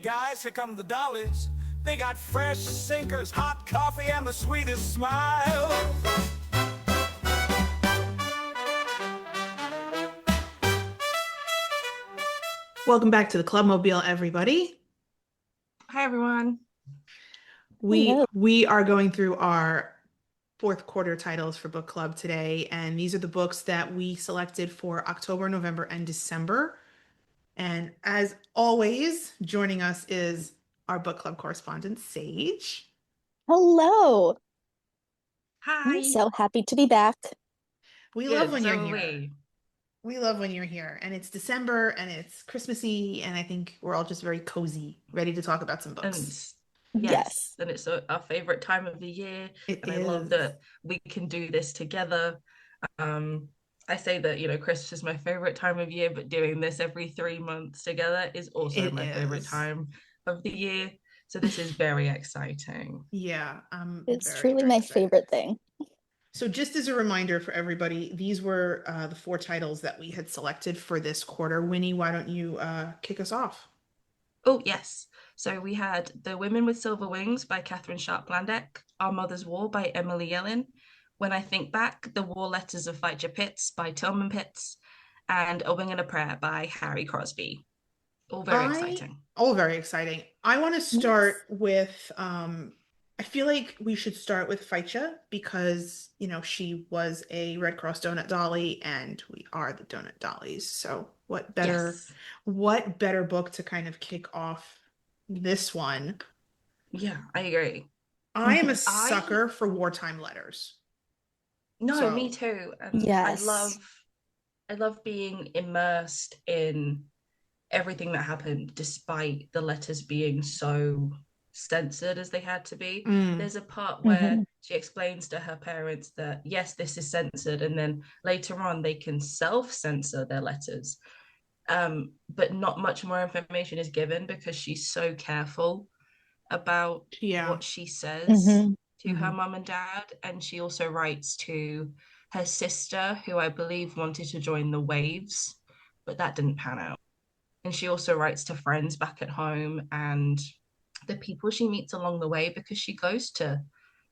guys, here come the dollies. They got fresh sinkers, hot coffee, and the sweetest smile. Welcome back to the Clubmobile, everybody. Hi, everyone. We are going through our fourth quarter titles for book club today, and these are the books that we selected for October, November, and December. And as always, joining us is our book club correspondent, Sage. Hello. Hi. I'm so happy to be back. We Good, love when you're so here. are We love when you're here. And it's December and it's Christmassy, and I think we're all just very cozy, ready to talk about some books. Yes, and it's our favorite time of the year. It I is. love that we can do this together. I say that, Christmas is my favorite time of year, but doing this every 3 months together is also It my favorite is. time of the year. So this is very exciting. Yeah, I'm It's very, truly very my excited. favorite thing. So just as a reminder for everybody, these were the four titles that we had selected for this quarter. Winnie, why don't you kick us off? Oh, yes. So we had The Women with Silver Wings by Catherine Sharp Blandeck, Our Mother's War by Emily Yellen, When I Think Back, The War Letters of Fitcher Pitts by Tillman Pitts, and A Wing and a Prayer by Harry Crosby. All very exciting. All very exciting. I want to start with, I feel like we should start with Faicha because, she was a Red Cross Donut Dolly and we are the Donut Dollies. So what better book to kind of kick off this one? Yeah, I agree. I am a sucker for wartime letters. No, me too. And Yes. I love being immersed in everything that happened, despite the letters being so censored as they had to be. There's a part where she explains to her parents that yes, this is censored, and then later on they can self-censor their letters. But not much more information is given because she's so careful about what she says to her mum and dad. And she also writes to her sister, who I believe wanted to join the Waves, but that didn't pan out. And she also writes to friends back at home and the people she meets along the way, because she goes to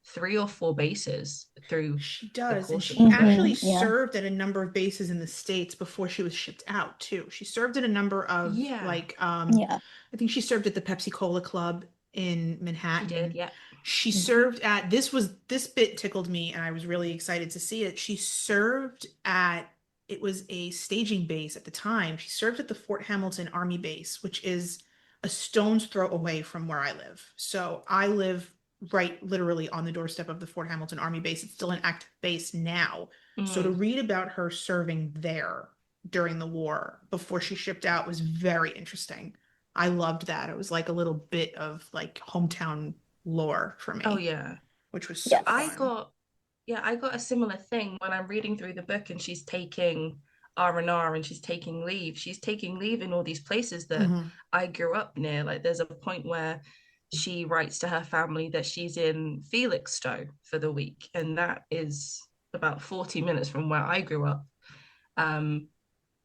3 or 4 bases through. She does, and course she of the book. actually served at a number of bases in the States before she was shipped out too. She served at a number of I think she served at the Pepsi Cola Club in Manhattan. She did, yeah. She served at this bit tickled me and I was really excited to see it. She served at, it was a staging base at the time. She served at the Fort Hamilton Army Base, which is a stone's throw away from where I live. So I live right literally on the doorstep of the Fort Hamilton Army Base. It's still an active base now. So to read about her serving there during the war before she shipped out was very interesting. I loved that. It was like a little bit of like hometown lore for me. Oh yeah. Which was so fun. I got a similar thing when I'm reading through the book and she's taking R&R and she's taking leave. She's taking leave in all these places that I grew up near. Like there's a point where she writes to her family that she's in Felixstowe for the week, and that is about 40 minutes from where I grew up. And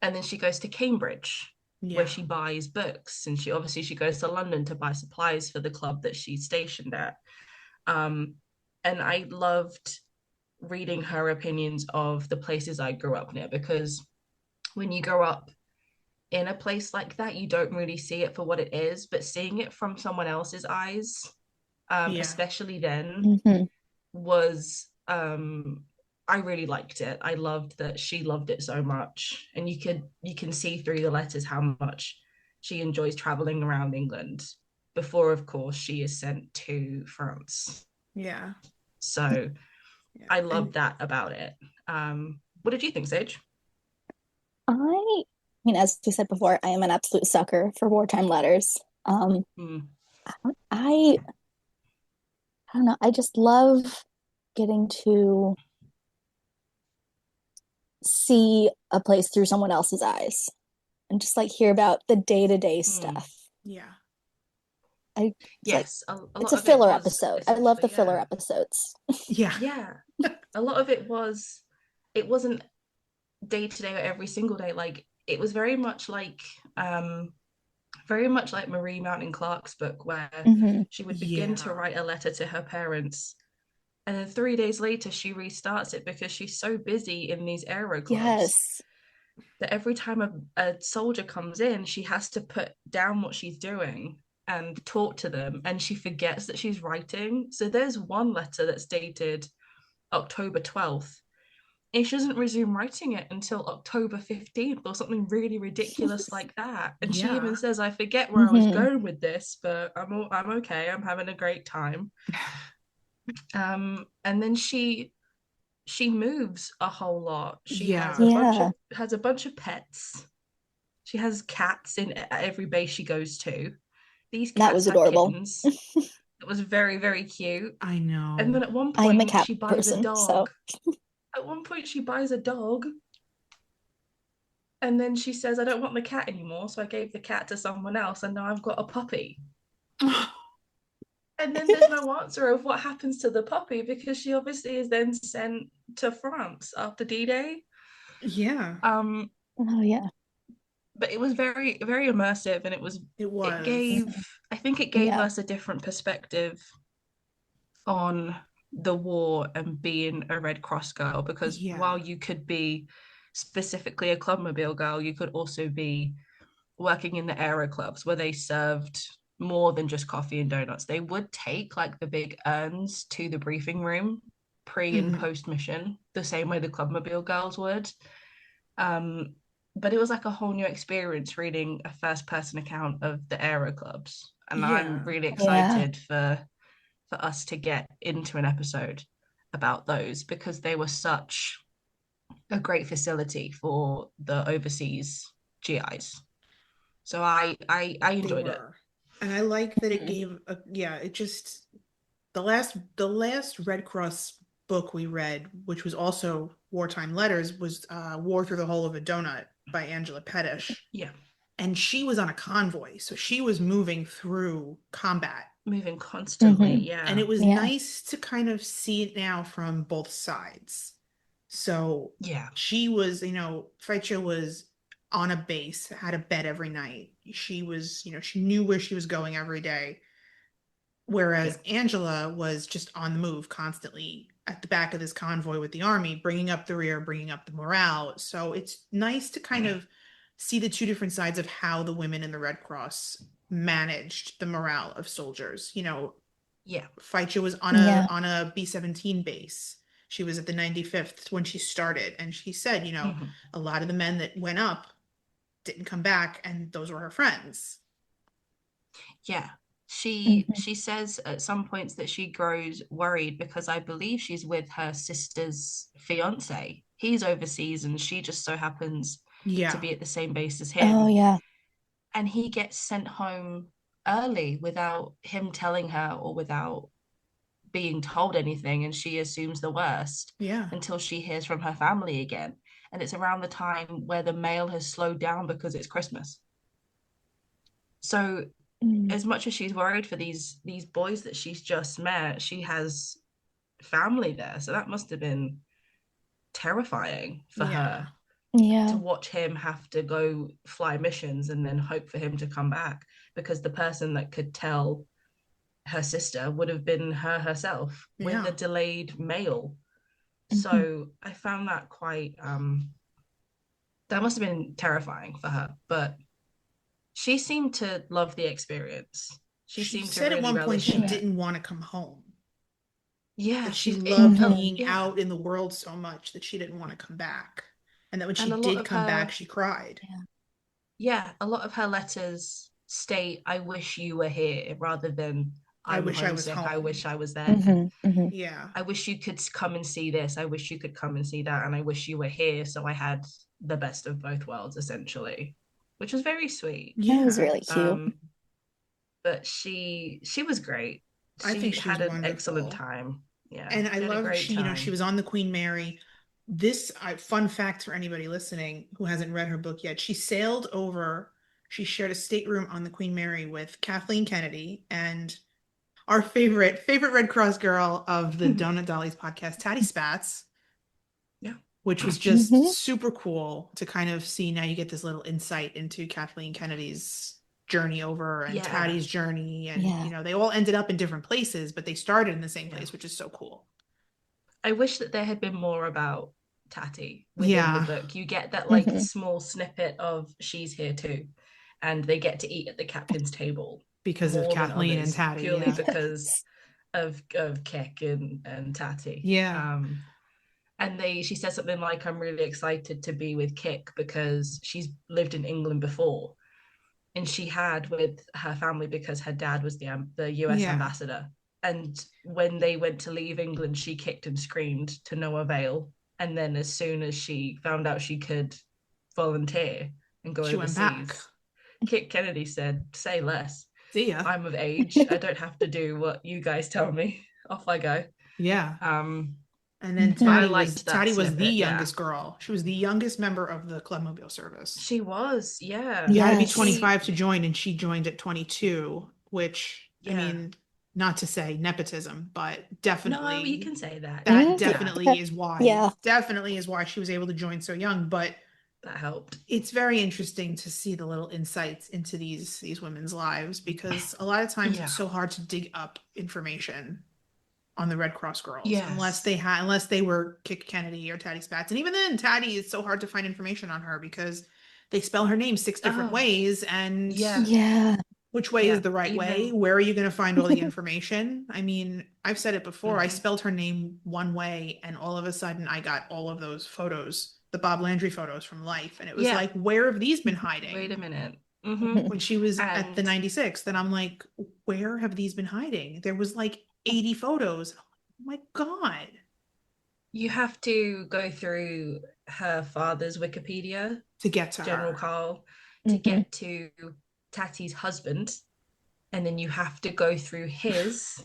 then she goes to Cambridge, where she buys books, and she goes to London to buy supplies for the club that she's stationed at. And I loved reading her opinions of the places I grew up near, because when you grow up in a place like that, you don't really see it for what it is, but seeing it from someone else's eyes, especially then, was I really liked it. I loved that she loved it so much, and you can see through the letters how much she enjoys traveling around England before, of course, she is sent to France. So I love that about it. What did you think, Sage? I mean, as we said before, I am an absolute sucker for wartime letters. I don't know. I just love getting to see a place through someone else's eyes and just like hear about the day-to-day stuff. It's a filler episode. I love the filler episodes. A lot of it wasn't day to day or every single day. Like it was very much like very much like Marie Mountain Clark's book, where Hmm. she would begin to Yeah. write a letter to her parents, and then 3 days later she restarts it because she's so busy in these aero clubs Yes. that every time a soldier comes in, she has to put down what she's doing and talk to them, and she forgets that she's writing. So there's one letter that's dated October 12th, and she doesn't resume writing it until October 15th or something really ridiculous like that. And she Yeah. even says, I forget where I was Hmm. going with this, but I'm okay. I'm having a great time. And then she moves a whole lot. She has Yeah. Yeah. a bunch of pets. She has cats in every base she goes to. These That cats was have adorable. kittens. It was very, very cute. I And then know. at one I am a point, cat she buys a person, so dog. At one point, she buys a dog. And then she says, I don't want the cat anymore. So I gave the cat to someone else. And now I've got a puppy. And then there's no answer of what happens to the puppy because she obviously is then sent to France after D-Day. Yeah, Um, oh yeah. but it was very, very immersive, and it it was. gave, Mhm. I think it gave Yeah. us a different perspective on the war and being a Red Cross girl, because Yeah. while you could be specifically a Clubmobile girl, you could also be working in the aero clubs where they served more than just coffee and donuts. They would take like the big urns to the briefing room pre and Mhm. post mission, the same way the Clubmobile girls would. Um, but it was like a whole new experience reading a first person account of the aero clubs. And I'm Yeah. really Yeah. excited for us to get into an episode about those because they were such a great facility for the overseas GIs. So I They enjoyed it. were. And I like that it Mhm. gave a, yeah, it just the last Red Cross book we read, which was also wartime letters, was War Through the Hole of a Donut by Angela Pettish. Yeah, And she was on a convoy, so she was moving through combat. moving constantly. Hmm. And Yeah, it was Yeah. nice to kind of see it now from both sides. So yeah, she was, Faicha was on a base, had a bed every night. She was, she knew where she was going every day. yeah, Whereas Angela was just on the move constantly at the back of this convoy with the army, bringing up the rear, bringing up the morale. So it's nice to kind of see the two different sides of how the women in the Red Cross managed the morale of soldiers. yeah. Faicha was on a Yeah. on a B-17 base. She was at the 95th when she started, and she said, Mhm. a lot of the men that went up didn't come back, and those were her friends. Yeah. Hmm. She says at some points that she grows worried because I believe she's with her sister's fiance. He's overseas and she just so happens to Yeah, be at the same base as Oh him. yeah. And he gets sent home early without him telling her or without being told anything. And she assumes the worst yeah, until she hears from her family again. And it's around the time where the mail has slowed down because it's Christmas. So Mm. as much as she's worried for these boys that she's just met, she has family there. So that must have been terrifying for yeah, her to Yeah. watch him have to go fly missions and then hope for him to come back because the person that could tell her sister would have been her herself with yeah. a delayed mail. Hmm. So I found that quite that must have been terrifying for her, but she seemed to love the experience. She She seemed to said at really one point relish she in it. didn't want to come home, Yeah, that she she's it, loved Hmm. being yeah. out in the world so much that she didn't want to come back. And that when she And a lot did of come back, her, she cried. Yeah. yeah, a lot of her letters state, I wish you were here, rather than I I'm wish I was homesick, I home. wish I was there. Hmm. Hmm. Yeah. I wish you could come and see this. I wish you could come and see that. And I wish you were here so I had the best of both worlds, essentially, which was very sweet. That was Yeah. really cute. Um, but she was great. I think She she was had an excellent wonderful. time. Yeah, And I she had a love great she time. was on the Queen Mary. This fun fact for anybody listening who hasn't read her book yet. She sailed over, she shared a stateroom on the Queen Mary with Kathleen Kennedy and our favorite Red Cross girl of the Donut Dollies podcast, Tatty Spats, Yeah. which was just Hmm. super cool to kind of see. Now you get this little insight into Kathleen Kennedy's journey over and Yeah. Tattie's journey, and Yeah. you know, they all ended up in different places, but they started in the same Yeah. place, which is so cool. I wish that there had been more about Tatty within the Yeah, book. You get that like Mhm. small snippet of she's here too, and they get to eat at the captain's table because of more than Kathleen and others, Tattie. purely Yeah, because of Kick and Tatty. yeah, And she says something like, I'm really excited to be with Kick because she's lived in England before. And she had with her family because her dad was the US yeah. ambassador. And when they went to leave England, she kicked and screamed to no avail. And then as soon as she found out she could volunteer and go She went back. overseas, Kit Kennedy said, say less. See ya. I'm of age. I don't have to do what you guys tell me. Off I go. Yeah. Um, And then Mhm. I Tattie was liked that the snippet, yeah. youngest girl. She was the youngest member of the Clubmobile service. She was, yeah. You had to be Yes. 25 to join, and she joined at 22, which I Yeah. mean, not to say nepotism, but No, definitely you can say that. that Mm, definitely is why. yeah. Definitely is why she was able to join so young. But That helped. it's very interesting to see the little insights into these women's lives, because a lot of times Yeah. it's so hard to dig up information on the Red Cross girls Yes. unless they were Kick Kennedy or Tattie Spats. And even then, Tattie, is so hard to find information on her because they spell her name 6 different Oh, ways, and yeah. Yeah. which way Yeah, is the right way? even Where are you going to find all the information? I mean, I've said it before. I Mhm. spelled her name one way, and all of a sudden I got all of those photos, the Bob Landry photos from Life, and it was Yeah. like, where have these been Wait a hiding? minute. When she was at the And 96th, then I'm like, where have these been hiding? There was like 80 photos. Oh my God. you have to go through her father's Wikipedia, To get to General her. Carl, to Mhm. get to Tattie's husband. And then you have to go through his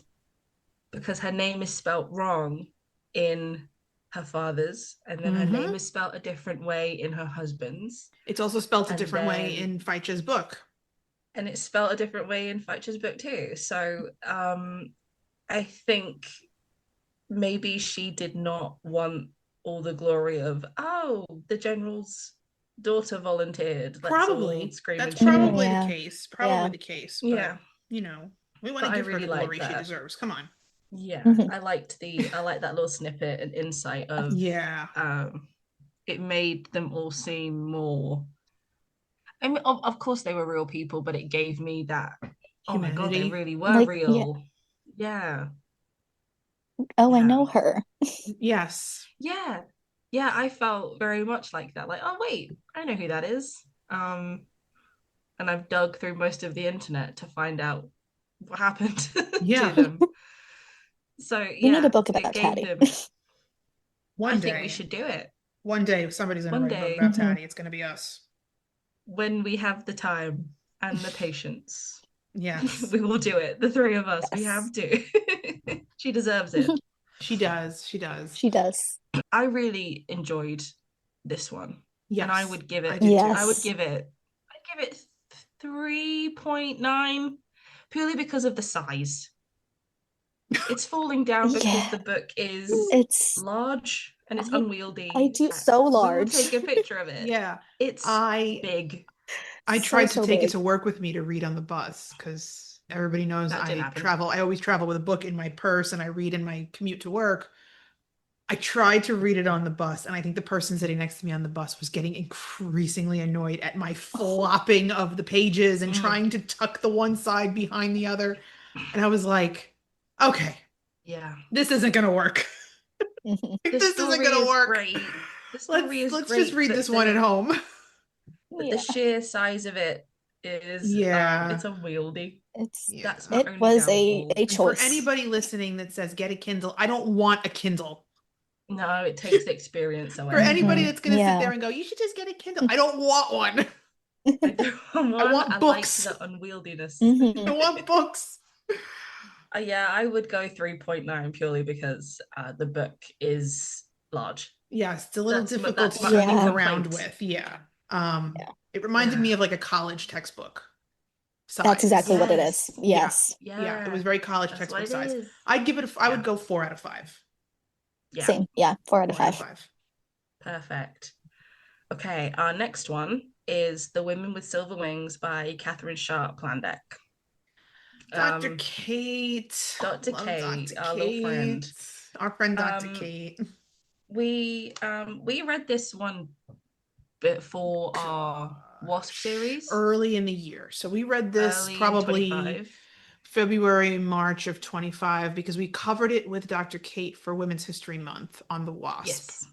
because her name is spelt wrong in her father's, and then her name is spelt a different way in her husband's. It's also spelled a And different way then- in Feitche's book. And it's spelled a different way in Fletcher's book too. So I think maybe she did not want all the glory of, oh, the general's daughter volunteered. Let's all Probably. scream That's and cheer. probably Yeah. the case. Probably Yeah. the case. Yeah. But, you know, we want But to I give her really the like glory she that. deserves. Come on. Yeah. Mhm. I like that little snippet and insight of Yeah. it made them all seem more. I mean, of course they were real people, but it gave me that, oh my God, they Humanity. really were Like, real. Yeah. Oh, I Yeah. know her. Yes. Yeah. Yeah, I felt very much like that. Like, oh wait, I know who that is. And I've dug through most of the internet to find out what happened Yeah. to them. So We need yeah, a book it about gave Tatty. them. One I day. think we should do it One day somebody's going to one write a book day about Mhm. Tatty. It's going to be us. when we have the time and the patience. Yes. We will do it. The three of us. We Yes. have to. She deserves it. She does. She does. She does. I really enjoyed this one. Yes. And I would give I it did too. Yes. I would give it 3.9 purely because of the size. It's falling down because Yeah. the book is It's large and it's I unwieldy. do so We will large. take a picture of it. Yeah. It's I big. tried to so take it big. to work with me to read on the bus, because everybody knows That didn't I happen. travel. I always travel with a book in my purse, and I read in my commute to work. I tried to read it on the bus, and I think the person sitting next to me on the bus was getting increasingly annoyed at my flopping of the pages and Mm. trying to tuck the one side behind the other. And I was like, okay, Yeah. this isn't gonna work. Mhm. The This story isn't gonna is work. great. The story is Let's great, just read but this one at home. but Yeah. the sheer size of it is Yeah. it's unwieldy. It's Yeah. That's my it only was downfall. a And for choice. anybody listening that says get a Kindle, I don't want a Kindle. No, it takes the experience away. For anybody Mhm. that's gonna sit Yeah. there and go, you should just get a Kindle. I don't want one. I don't want, I want I books. like the unwieldiness. Mhm. I want books. Yeah, I would go 3.9 purely because the book is large. Yes, it's a little That's difficult to my only move complaint. around with. Yeah. Yeah. It reminded Yeah. me of like a college textbook size. That's exactly what it Yes. is. Yes. Yeah, it was very college That's textbook what it size. is. I'd give it I would Yeah. go 4 out of 5. Yeah, Same. Yeah. 4 out of 4 out of 5. 5. perfect. Okay, our next one is The Women with Silver Wings by Catherine Sharp Klandeck. Dr. Um, Kate. Dr. Love Dr. Kate, our little Kate. friend. Our friend Dr. Um, Kate. we read this one bit for our Wasp Gosh. series, Early in the year. So we read this early probably 25. February, March of 25 because we covered it with Dr. Kate for Women's History Month on the Wasp. Yes.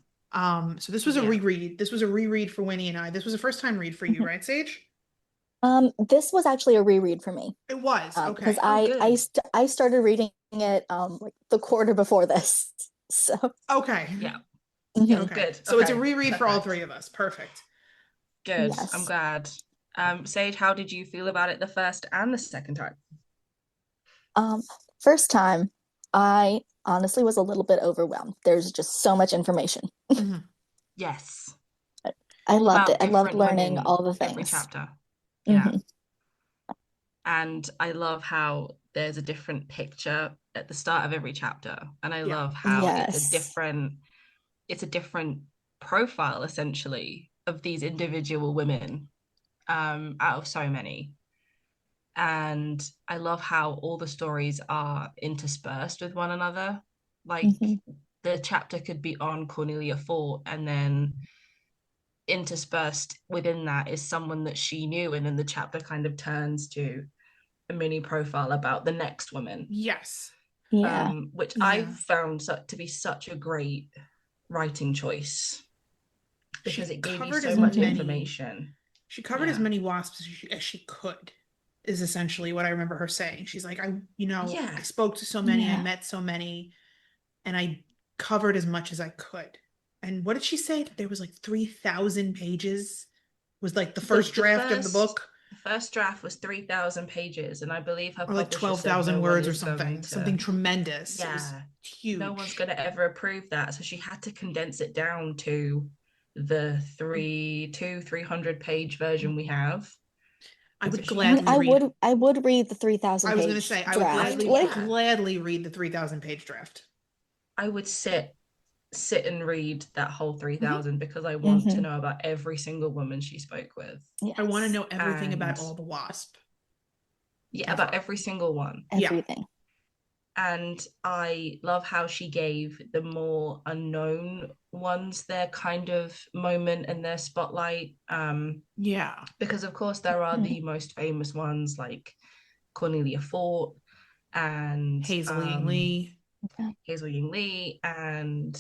So this was a Yeah. reread. This was a reread for Winnie and I. This was a first time read for you, right, Sage? This was actually a reread for me. It was. Because Okay. Oh, good. I started reading it like the quarter before this. So Okay. Yeah. Yeah. mhm, Okay. Good. So it's a Okay. reread for all Perfect. three of us. Perfect. Good. I'm yes. glad. Sage, how did you feel about it the first and the second time? Um, First time, I honestly was a little bit overwhelmed. There's just so much information. Mhm. Yes. I All loved it. about I loved different learning women all the every things. chapter. Yeah. Hmm. And I love how there's a different picture at the start of every chapter. And I Yeah. love how Yes. it's a different profile essentially of these individual women out of so many. And I love how all the stories are interspersed with one another. Like Hmm. the chapter could be on Cornelia Fort, and then interspersed within that is someone that she knew, and then the chapter kind of turns to a mini profile about the next woman, Yes. Yeah. which I Yeah. found to be such a great writing choice because She it gave you covered so as much Hmm. many. information. She covered as Yeah, many wasps as she could. Is essentially what I remember her saying. She's like, I yeah, spoke to so many, I Yeah. met so many, and I covered as much as I could. And what did she say? There was like 3,000 pages was like the the first the draft of the first book, the first draft was 3,000 pages, and I believe her or like publisher said 12,000 no one words or is going something, to, something tremendous. It was yeah, no one's huge. going to ever approve that. So she had to condense it down to the 300 page version we have. I And so would she I had mean, gladly to, read. I would read the I 3,000 was going to page say I, draft. yeah, gladly read the 3,000 page draft. I would sit and read that whole Mhm. 3,000 because I want to Hmm. know about every single woman she spoke with. I want to Yes. know everything about And all the wasp yeah, about ever. every single one. Yeah. Everything. And I love how she gave the more unknown ones their kind of moment and their spotlight. Yeah. Because of course there are Mhm. the most famous ones like Cornelia Fort and Hazel Ying Lee. Yeah. Hazel Ying Lee, and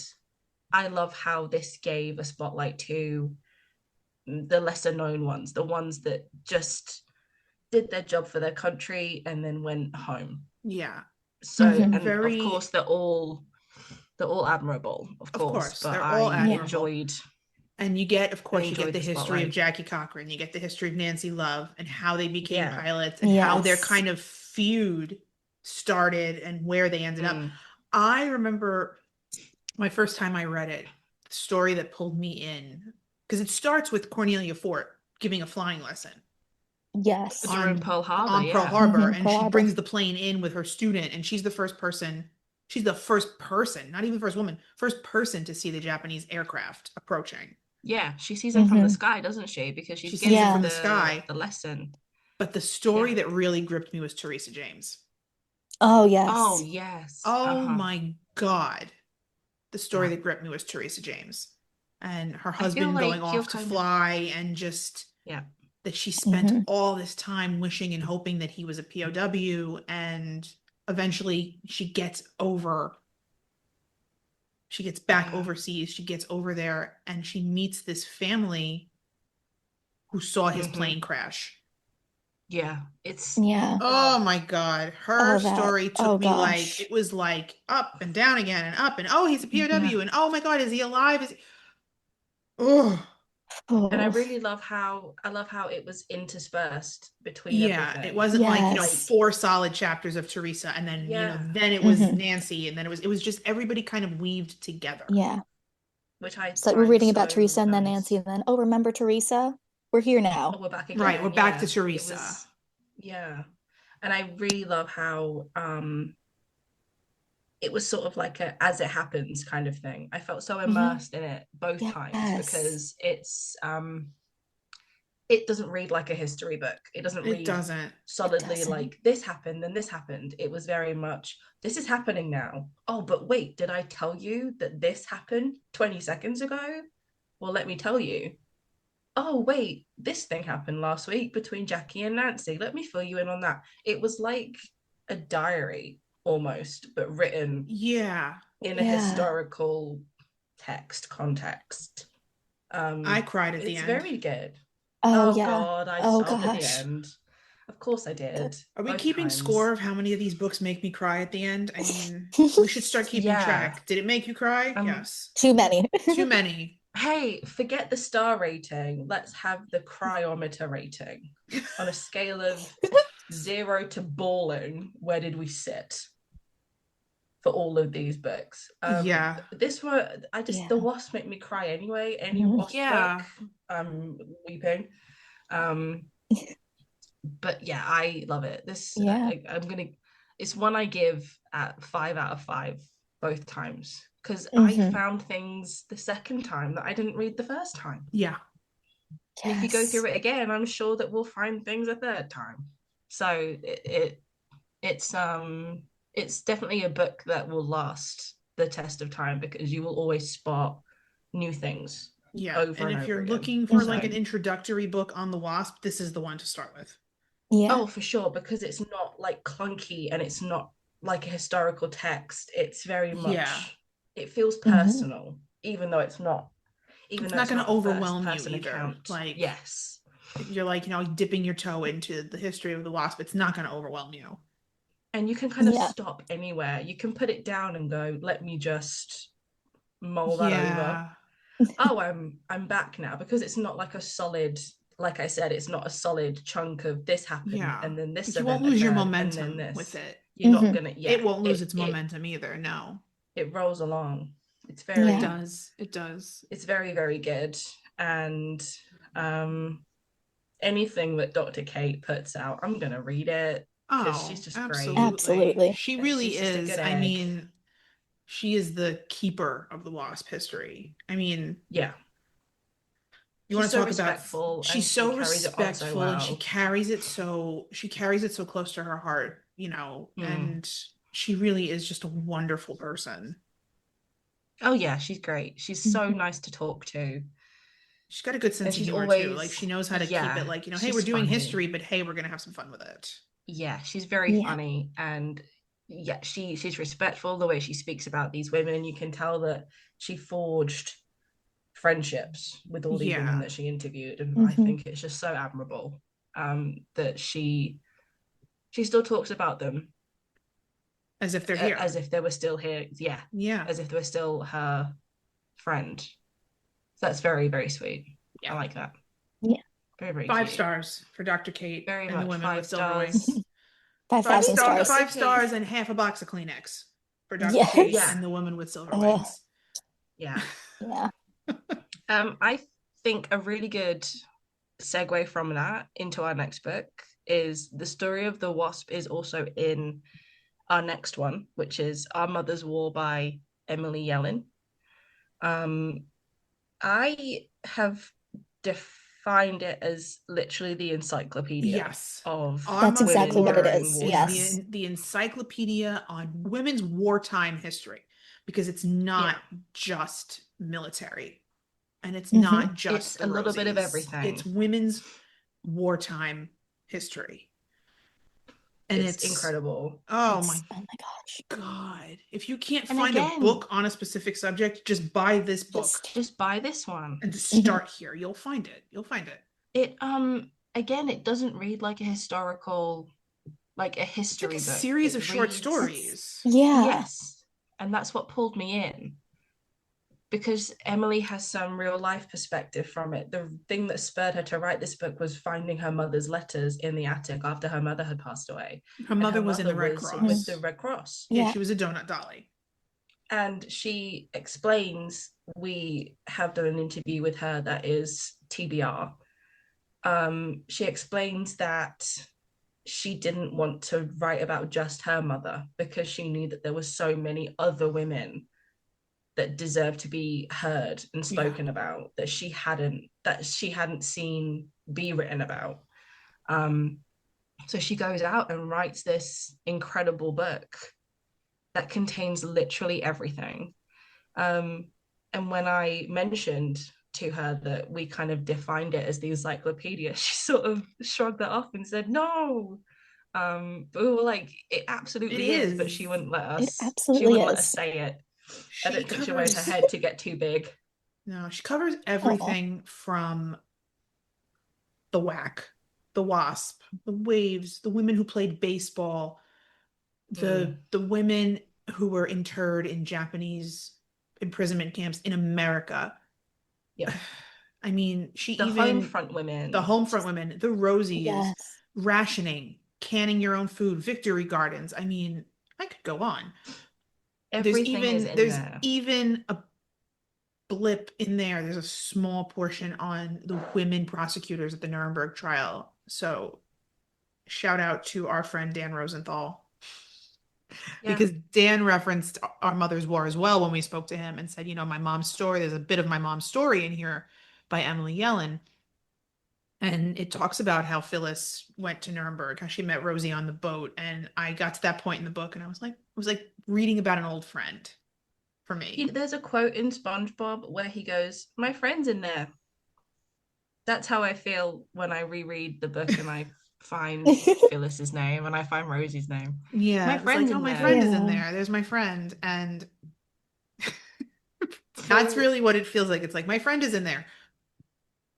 I love how this gave a spotlight to the lesser known ones, the ones that just did their job for their country and then went home. Yeah. So, Hmm. and of course, Very, they're all admirable, of of course, course, but they're all I Yeah. admirable. enjoyed And you get, of I course, you get enjoyed the the history of spotlight. Jackie Cochran, you get the history of Nancy Love and how they became Yeah. pilots and how their Yes. kind of feud started and where they ended up. Mm. I remember my first time I read it, the story that pulled me in, because it starts with Cornelia Fort giving a flying lesson Yes. During on Pearl Harbor, on Pearl yeah. Harbor, Hmm. and Pearl she Harbor. brings the plane in with her student, and she's the first person, not even the first woman, first person to see the Japanese aircraft approaching. Yeah, she sees them from the Hmm. sky, doesn't she? Because She she's sees them getting from Yeah. the sky. the lesson. But the story Yeah. that really gripped me was Teresa James. Oh, Oh, yes. yes. Oh Uh-huh. my God. The story Yeah. that gripped me was Teresa James and her I feel husband going like you're off to kind of, fly, and just yeah. that she spent Hmm. all this time wishing and hoping that he was a POW, and eventually she gets back Yeah. overseas, she gets over there, and she meets this family who saw his Hmm. plane crash. Yeah. It's, Yeah. Oh oh, my God. Her Oh, that. story Oh, took me like, gosh. it was like up and down again and up, and oh, he's a Hmm. yeah. POW, and oh my God, is he alive? Is he... Oh, And I Oh, really love how it was interspersed between yeah. It everything. wasn't like, Like, yes. four solid chapters of Teresa, and then, yeah, then it was Hmm. Nancy, and then it was just everybody kind of weaved together. Yeah. which I It's like we're find reading about so Teresa and then Nancy, nice. and then, oh, remember Teresa? We're here Oh, now. we're back Right. We're again. back to Yeah. It Teresa. was, yeah. And I really love how it was sort of like a as it happens kind of thing. I felt so Hmm. immersed in it both times Yes. because it's it doesn't read like a history book. It doesn't It read doesn't. solidly doesn't. like this happened and this happened. It was very much, this is happening now. Oh, but wait, did I tell you that this happened 20 seconds ago? Well, let me tell you. Oh, wait, this thing happened last week between Jackie and Nancy. Let me fill you in on that. It was like a diary almost, but written Yeah. in a historical text context. I cried at the It's end. very good. Oh, Oh yeah. God, I Oh, sobbed at the gosh. end. Of course I did. Are we Both keeping times. score of how many of these books make me cry at the end? I mean, we should start keeping Yeah. track. Did it make you cry? Yes. Too many. Too many. Hey, forget the star rating. Let's have the cryometer rating. On a scale of 0 to bawling, where did we sit for all of these books? Yeah. This one, the Wasp make me cry anyway. Any Wasp book, I'm weeping. But yeah, I love it. It's one I give at 5 out of 5 both times, because I found things the second time that I didn't read the first time. Yeah. And if you go through it again, I'm sure that we'll find things a third time. So it's definitely a book that will last the test of time, because you will always spot new things. Yeah. Over and and if you're over looking again. for like an introductory book on the Wasp, this is the one to start with. Yeah. Oh, for sure, because it's not like clunky and it's not like a historical text. It's very much, it feels personal, even though it's not. It's not going to overwhelm you either. Account. Like, yes, if you're like, dipping your toe into the history of the Wasp, it's not going to overwhelm you. And you can kind of stop anywhere. You can put it down and go, let me just mull that over. Oh, I'm back now, because it's not like a solid, like I said, it's not a solid chunk of this happened and then this. You won't lose your momentum with it. You're not gonna. Yeah, it won't lose its momentum either. No, it rolls along. It's very. It does. It does. It's very, very good. And anything that Dr. Kate puts out, I'm gonna read it, because she's just absolutely. great. Absolutely. She really She's is. I mean, she is the keeper of the Wasp history. I mean, yeah. You want to talk about? She's so respectful, and she carries it so close to her heart, and she really is just a wonderful person. Oh yeah, she's great. She's so nice to talk to. She's got a good sense of humor too. Like, she knows how to keep it like, hey, we're doing history, but hey, we're gonna have some fun with it. Yeah, she's very funny, and yeah, she's respectful the way she speaks about these women, and you can tell that she forged friendships with all these women that she interviewed, and I think it's just so admirable that she still talks about them as if they're here, as if they were still here. Yeah, as if they were still her friend. So that's very, very sweet. I like that. Yeah, very, very 5 cute. stars for Dr. Kate very and much the women 5 with silver stars. wings. 5,000 stars. 5 stars and half a box of Kleenex for Dr. Kate and the woman with silver wings. Yeah. Yeah. I think a really good segue from that into our next book is the story of the Wasp is also in our next one, which is Our Mother's War by Emily Yellen. I have defined it as literally the encyclopedia of that's exactly what it is. Yes. The encyclopedia on women's wartime history, because it's not just military, and it's not just it's a little bit of everything. It's women's wartime history. And it's incredible. Oh my gosh. God. If you can't find a book on a specific subject, just buy this book. Just buy this one. And just start here. You'll find it. It again, it doesn't read like a historical, like a history book. It's like a book. series of short stories. Yeah. Yes. And that's what pulled me in, because Emily has some real life perspective from it. The thing that spurred her to write this book was finding her mother's letters in the attic after her mother had passed away. Her mother was in the Red Cross. With the Red Cross. Yeah, she was a donut dolly. And she explains, we have done an interview with her that is TBR. She explains that she didn't want to write about just her mother, because she knew that there were so many other women that deserve to be heard and spoken about, that she hadn't seen be written about. So she goes out and writes this incredible book that contains literally everything. And when I mentioned to her that we kind of defined it as the encyclopedia, she sort of shrugged that off and said, no. But we were like, it It absolutely is, but is. she wouldn't let It us, she absolutely wouldn't let us is. say it. I She don't think she wanted her covers head to get too big. no, she covers Oh, everything from the whack, the wasp, the waves, the women who played baseball, Mm, the women who were interred in Japanese imprisonment camps in America. yeah. I mean, she The home even front the women, home front women, the Rosies, yes. rationing, canning your own food, victory gardens. I mean, I could go on. everything is in There's there. even a blip in there. There's a small portion on the women prosecutors at the Nuremberg trial. So shout out to our friend Dan Rosenthal Yeah. because Dan referenced Our Mother's War as well when we spoke to him and said, you know, my mom's story, there's a bit of my mom's story in here by Emily Yellen. And it talks about how Phyllis went to Nuremberg, how she met Rosie on the boat. And I got to that point in the book and I was like, it was like reading about an old friend for me. There's a quote in SpongeBob where he goes, "My friend's in there." That's how I feel when I reread the book and I find Phyllis's name and I find Rosie's name. Yeah, My it was like, friend's oh, in my there. friend is in Yeah. there. There's my friend. And that's really what it feels like. It's like, my friend is in there.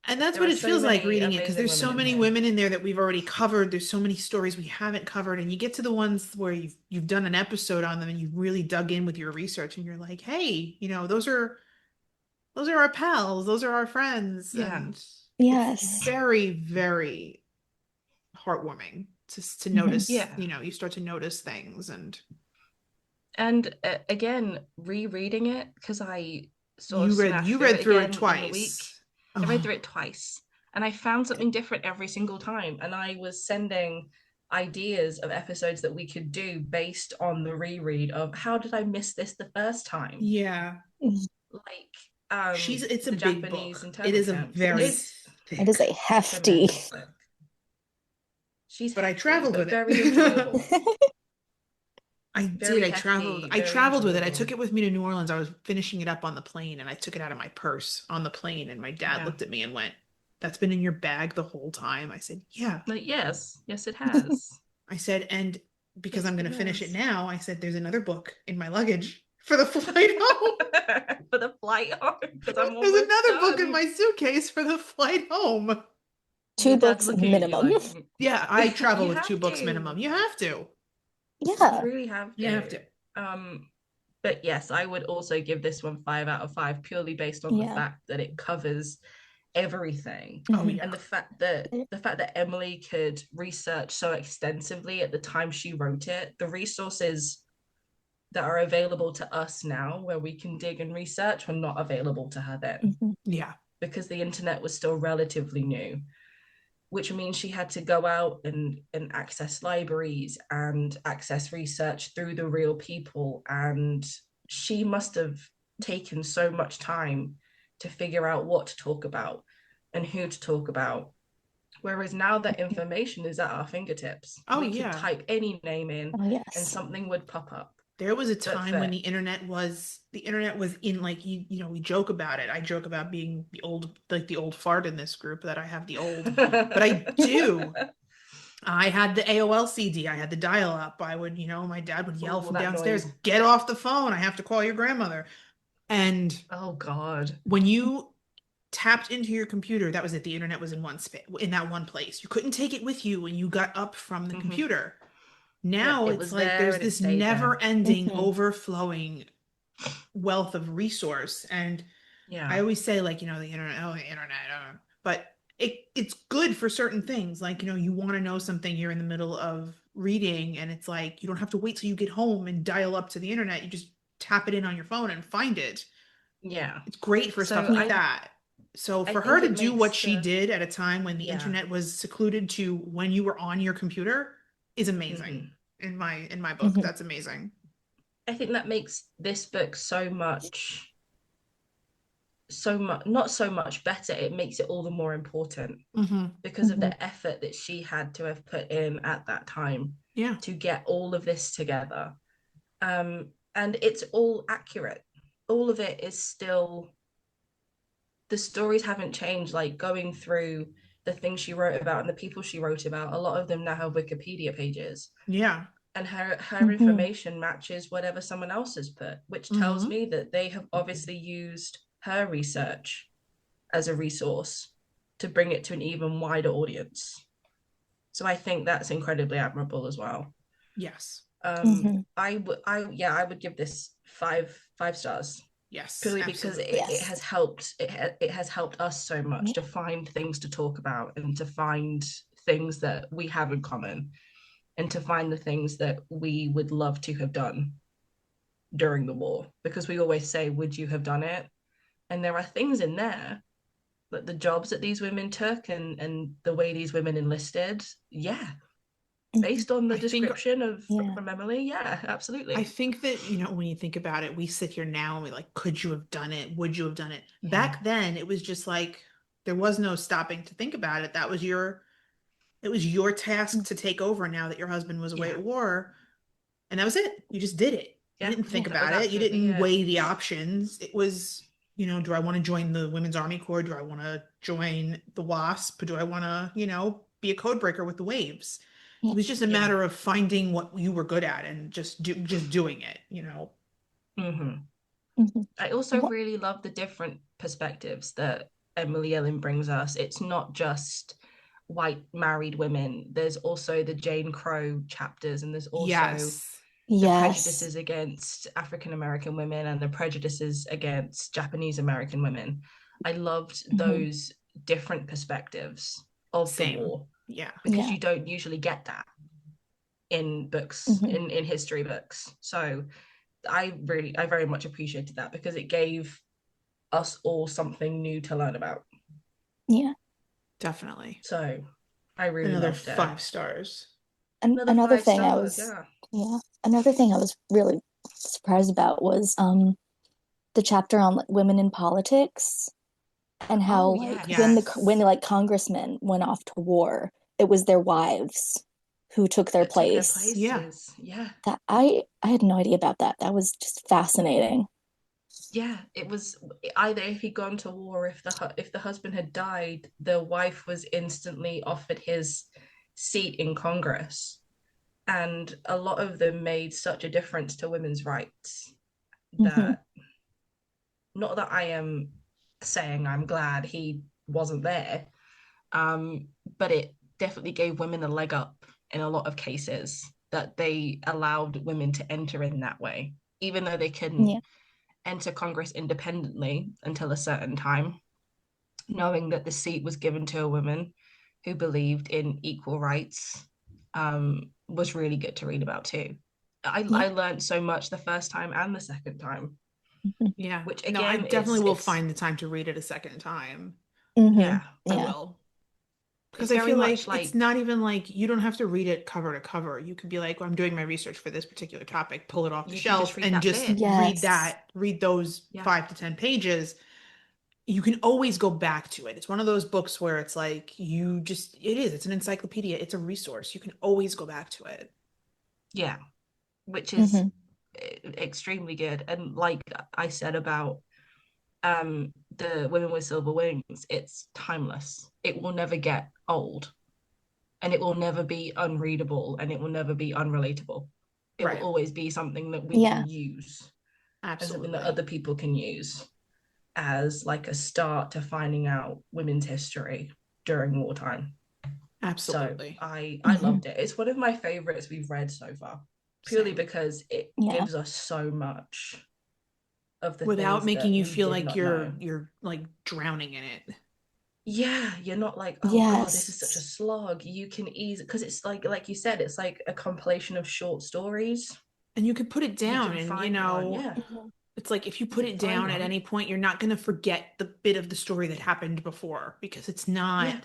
And that's There what are it so feels like many reading it because amazing there's women so in many here. women in there that we've already covered. There's so many stories we haven't covered. And you get to the ones where you've done an episode on them and you've really dug in with your research and you're like, hey, you know, those are our pals, those are our friends. Yeah. And it's Yes. very, very heartwarming to Mhm. notice, Yeah. you know, you start to notice things and And again, rereading it because I sort of smashed you through read it through it again in the week. twice. I read Oh, through it twice and I found something different every single time. And I was sending ideas of episodes that we could do based on the reread of how did I miss this the first time? yeah. Like It's a the big Japanese book. It internment is a camps. very It's It thick, is a hefty. tremendous book. She's but I hefty, traveled but with very it. enjoyable. I did. Very hefty, I very traveled with it. I took enjoyable. it with me to New Orleans. I was finishing it up on the plane and I took it out of my purse on the plane. And my dad Yeah. looked at me and went, "That's been in your bag the whole time." I said, "Yeah." Like, yes, it has. I said, "And because Yes, I'm it going to finish it has. now," I said, "there's another book in my luggage for the flight home." For the flight home, because I'm There's almost another book in done. my suitcase for the flight home. Your Two dad's books looking at you minimum. like, Yeah, I travel you with two have books minimum. to. You have to. You Yeah. really have You have to. to. Um, but yes, I would also give this one 5 out of 5 purely based on the Yeah. fact that it covers everything. Oh Mhm. yeah. And the fact that Emily could research so extensively at the time she wrote it, the resources that are available to us now where we can dig and research were not available to her then Mhm. Yeah. because the internet was still relatively new, which means she had to go out and access libraries and access research through the real people. And she must have taken so much time to figure out what to talk about and who to talk about. Whereas now that information is at our fingertips, Oh we could yeah. type any name in Oh, and yes. something would pop up. There was a But time when for the internet was in like you know we joke about it. I joke about being the old fart in this group that I have the old, but I do. I had the AOL CD. I had the dial up. I would, you know, my dad would yell oh, from that downstairs, noise. "Get off the phone. I have to call your grandmother." And Oh God. when you tapped into your computer, that was it. The internet was in that one place. You couldn't take it with you when you got up from the Mm-hmm. computer. Yeah, Now it it's was like there there's and it this stayed there. never-ending, Mhm. overflowing wealth of resource. And I Yeah. always say, like, you know, the internet, but it's good for certain things. Like, you know, you want to know something, you're in the middle of reading, and it's like you don't have to wait till you get home and dial up to the internet. You just tap it in on your phone and find it. Yeah. It's great for So stuff like I Yeah. that. So I for her think to it do what makes she the did at a time when the yeah. internet was secluded to when you were on your computer is amazing. Hmm. In my book, Mhm. that's amazing. I think that makes this book so much, not so much better, it makes it all the more important because of the effort that she had to have put in at that time to get all of this together. And it's all accurate. All of it is still, the stories haven't changed. Like going through the things she wrote about and the people she wrote about, a lot of them now have Wikipedia pages. Yeah. And her information matches whatever someone else has put, which tells me that they have obviously used her research as a resource to bring it to an even wider audience. So I think that's incredibly admirable as well. Yes. I would give this five stars. Yes, purely absolutely. because it has helped. It has helped us so much to find things to talk about and to find things that we have in common, and to find the things that we would love to have done during the war. Because we always say, "Would you have done it?" And there are things in there, like the jobs that these women took and the way these women enlisted. Yeah, based on the description from Emily, yeah, absolutely. I think that, when you think about it, we sit here now and we're like, could you have done it? Would you have done it? Yeah. Back then, it was just like, there was no stopping to think about it. It was your task to take over now that your husband was away at war. And that was it. You just did it. You didn't think about it. You didn't weigh the options. It was, do I want to join the Women's Army Corps? Do I want to join the WASP? Do I want to, be a code breaker with the Waves? It was just a matter of finding what you were good at and just doing it, I also really love the different perspectives that Emily Ellen brings us. It's not just white married women. There's also the Jane Crow chapters, and there's also the prejudices against African American women and the prejudices against Japanese American women. I loved those different perspectives of the war. Yeah. Because you don't usually get that in books, in history books. So I very much appreciated that because it gave us all something new to learn about. Yeah. Definitely. So I really another loved it. 5 stars. And another thing I was really surprised about was the chapter on women in politics. And how when congressmen went off to war, it was their wives who took their place. Yeah. That I had no idea about that. That was just fascinating. Yeah, it was either if he'd gone to war, if the husband had died, the wife was instantly offered his seat in Congress, and a lot of them made such a difference to women's rights that not that I am saying I'm glad he wasn't there, but it definitely gave women a leg up in a lot of cases, that they allowed women to enter in that way, even though they couldn't enter Congress independently until a certain time, knowing that the seat was given to a woman who believed in equal rights was really good to read about too. I learned so much the first time and the second time. Yeah. Which again, no, I definitely will find the time to read it a second time. Yeah, I will. Because I feel like it's not even like you don't have to read it cover to cover. You could be like, well, I'm doing my research for this particular topic, pull it off the shelf and just read those 5 to 10 pages. You can always go back to it. It's one of those books where it's like it's an encyclopedia. It's a resource. You can always go back to it. Yeah, which is extremely good. And like I said about the Women with Silver Wings, it's timeless. It will never get old, and it will never be unreadable, and it will never be unrelatable. It will always be something that we can use, and something that other people can use as like a start to finding out women's history during wartime. Absolutely. So I loved it. It's one of my favorites we've read so far, purely because it gives us so much of the without making you feel like you're like drowning in it. Yeah, you're not like, oh God, this is such a slog. You can easily, because it's like you said, it's like a compilation of short stories. And you could put it down and it's like if you put it down at any point, you're not going to forget the bit of the story that happened before, because it's not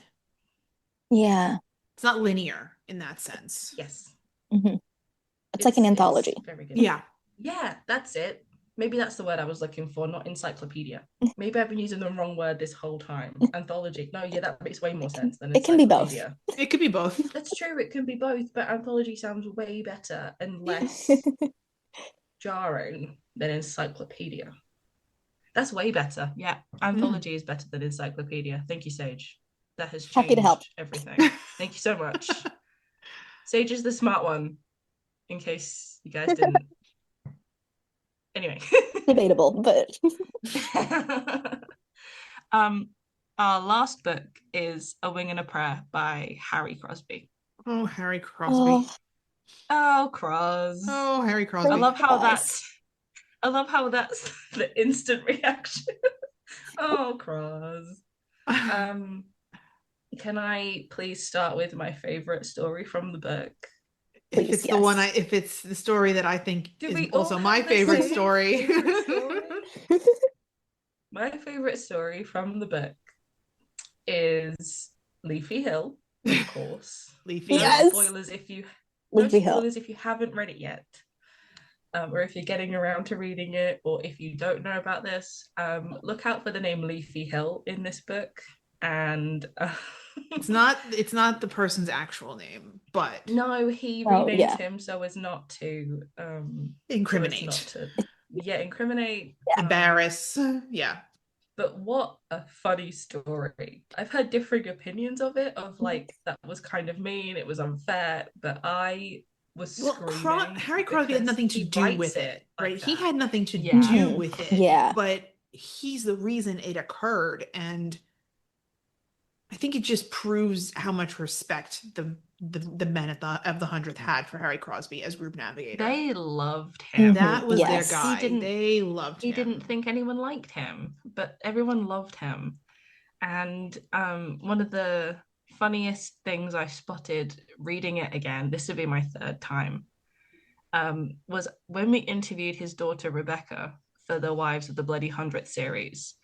it's not linear in that sense. Yes. It's like an anthology. Very good. Yeah, that's it. maybe that's the word I was looking for, not encyclopedia. Maybe I've been using the wrong word this whole time. Anthology. No, yeah, that makes way more sense than It can be both. encyclopedia. It could be both. That's true, it can be both, but anthology sounds way better and less jarring than encyclopedia. That's way better. Yeah, anthology is better than encyclopedia. Thank you, Sage. That has Happy to help. changed everything. Thank you so much. Sage is the smart one, in case you guys didn't. Anyway. Debatable, but our last book is A Wing and a Prayer by Harry Crosby. Oh, Harry Crosby. Oh, Cros. Oh, Harry Crosby. I love how that's the instant reaction. Oh, Cros. Can I please start with my favorite story from the book? If it's the one if it's the story that I think is also my favorite story. My favorite story from the book is Leafy Hill, of course. Leafy Hill. Yes. Spoilers if you haven't read it yet. Or if you're getting around to reading it, or if you don't know about this, look out for the name Leafy Hill in this book. And it's not the person's actual name, but no, he renamed him so as not to incriminate. Incriminate, embarrass. Yeah. But what a funny story. I've heard differing opinions of it, of like that was kind of mean, it was unfair, but I was screaming. Harry Crosby had nothing to do with it, right? Like he had nothing to do with it. Yeah. But he's the reason it occurred, and I think it just proves how much respect the men of the 100th had for Harry Crosby as group navigator. They loved him. That was their guy. They loved him. He didn't think anyone liked him, but everyone loved him. And one of the funniest things I spotted reading it again, this would be my third time, was when we interviewed his daughter Rebecca for the Wives of the Bloody 100th series.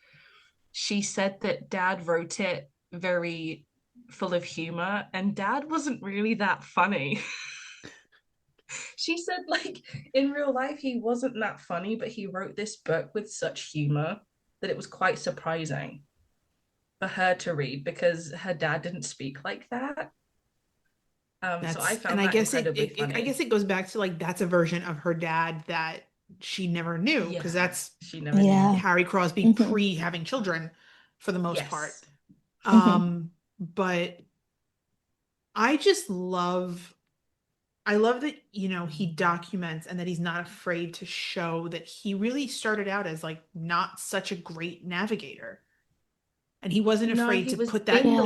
She said that Dad wrote it very full of humor, and Dad wasn't really that funny. She said, like, in real life he wasn't that funny, but he wrote this book with such humor that it was quite surprising for her to read, because her dad didn't speak like that. So I found that incredibly funny. I guess it goes back to like that's a version of her dad that she never knew, because she never knew Harry Crosby pre having children for the most part. But I love that, he documents and that he's not afraid to show that he really started out as like not such a great navigator. And he wasn't afraid to put that in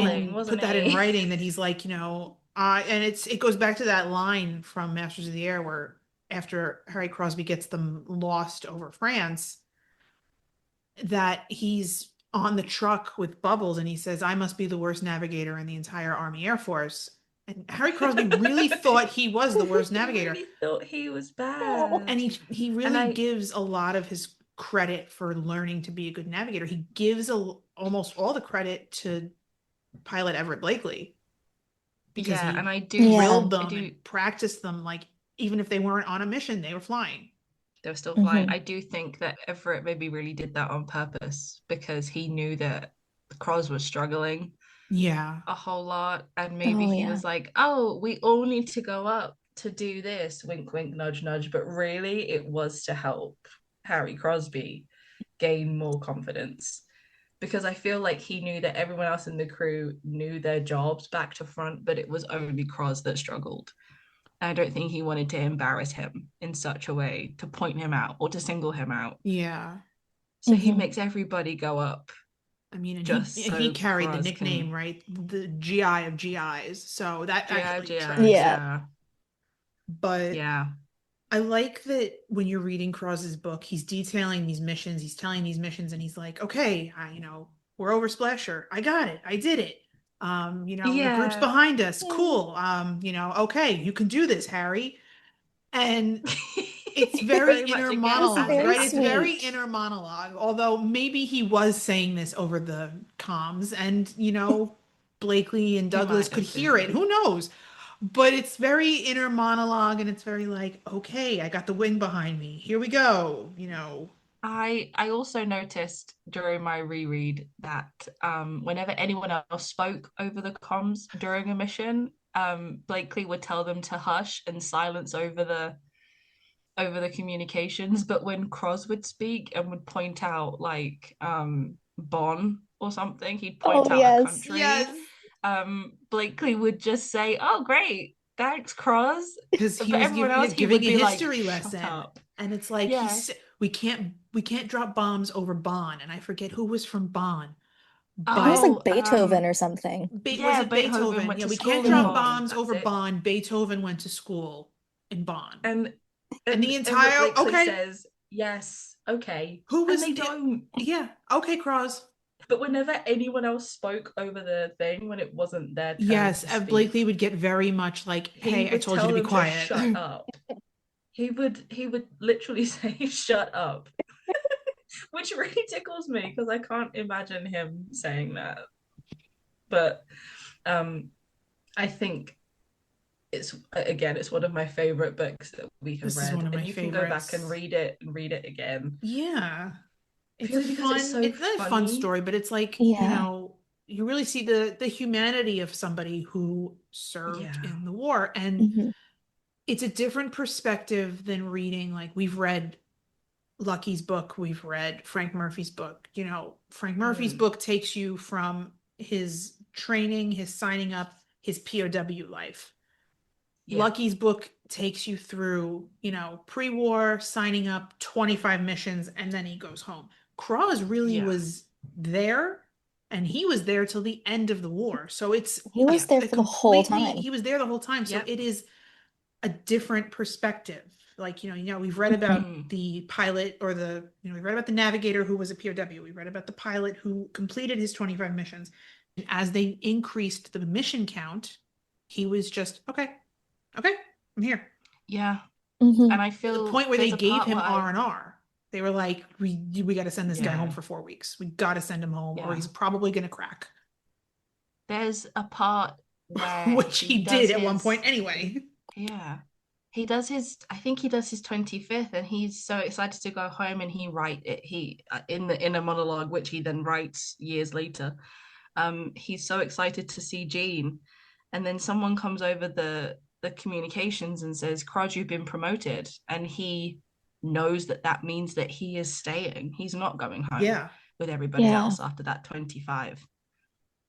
writing, that he's like, and it goes back to that line from Masters of the Air where after Harry Crosby gets them lost over France, that he's on the truck with Bubbles and he says, "I must be the worst navigator in the entire Army Air Force." And Harry Crosby really thought he was the worst navigator. He really thought he was bad. And he really gives a lot of his credit for learning to be a good navigator. He gives almost all the credit to pilot Everett Blakely. Because and he drilled them and practiced them, like even if they weren't on a mission, they were flying. They were still flying. I do think that Everett maybe really did that on purpose, because he knew that the Cros was struggling a whole lot, and maybe he was like, "Oh, we all need to go up to do this, wink wink nudge nudge," but really it was to help Harry Crosby gain more confidence, because I feel like he knew that everyone else in the crew knew their jobs back to front, but it was only Cros that struggled. I don't think he wanted to embarrass him in such a way to point him out or to single him out. Yeah. So he makes everybody go up. I mean, and he carried the nickname, right? The GI of GIs. So that actually tracks. But I like that when you're reading Cros's book, he's detailing these missions, he's telling these missions, and he's like, "Okay, we're over Splasher. I got it. I did it. The group's behind us. Cool. Okay, you can do this, Harry." And it's very inner monologue, right? It's very inner monologue, although maybe he was saying this over the comms and, Blakely and Douglas could hear it. Who knows? But it's very inner monologue, and it's very like, okay, I got the wing behind me. Here we go. I also noticed during my reread that whenever anyone else spoke over the comms during a mission, Blakely would tell them to hush and silence over the communications. But when Cross would speak and would point out like Bonn or something, he'd point Oh, out a yes. country. Blakely would just say, "Oh, great, thanks, Cross." Because he But was everyone else, he giving would a be like, history "Shut lesson. up." And it's like, Yeah. we can't drop bombs over Bonn. And I forget who was from Bonn. It was Oh, like Beethoven or something. yeah, Was it Beethoven Beethoven? went Yeah, to we school can't in drop Bonn. bombs That's over it. Bonn. Beethoven went to school in Bonn. And And the and Rick entire, Blakely okay, says, "Yes, okay," who and was they don't. yeah, okay, Cross. But whenever anyone else spoke over the thing when it wasn't their turn Yes, to Blakely speak, would get very much like, he hey, I would told you to tell be them to quiet. shut up. He would literally say, "Shut up," which really tickles me because I can't imagine him saying that. But I think it's one of my favorite books that we have This is one read, of my and you can go back favorites. and read it again. Yeah. It's a Purely because it's so not a fun funny. story, but it's like, Yeah. you really see the humanity of somebody who served Yeah. in the war. And Mhm. it's a different perspective than reading, like we've read Lucky's book, we've read Frank Murphy's book. Frank Murphy's book takes you from his training, his signing up, his POW life. Yeah. Lucky's book takes you through, pre-war, signing up, 25 missions, and then he goes home. Cross really Yeah. was there, and he was there till the end of the war. So it's He was there for the whole time. he was there the whole time. So Yep. it is a different perspective. Like, we've read about Mhm. the pilot or we read about the navigator who was a POW. We read about the pilot who completed his 25 missions. And as they increased the mission count, he was just, okay, I'm here. Yeah. Mhm. And I To the feel point where they there's a gave part him where I R&R. They were like, we got to send this guy Yeah. home for 4 weeks. We got to send him home, or Yeah. he's probably going to crack. There's a part where Which he does did at one his point anyway. Yeah. I think he does his 25th, and he's so excited to go home, and he in a monologue which he then writes years later. He's so excited to see Jean, and then someone comes over the communications and says, "Crod, you've been promoted," and he knows that means that he is staying. He's not going home Yeah. with everybody Yeah. else after that 25.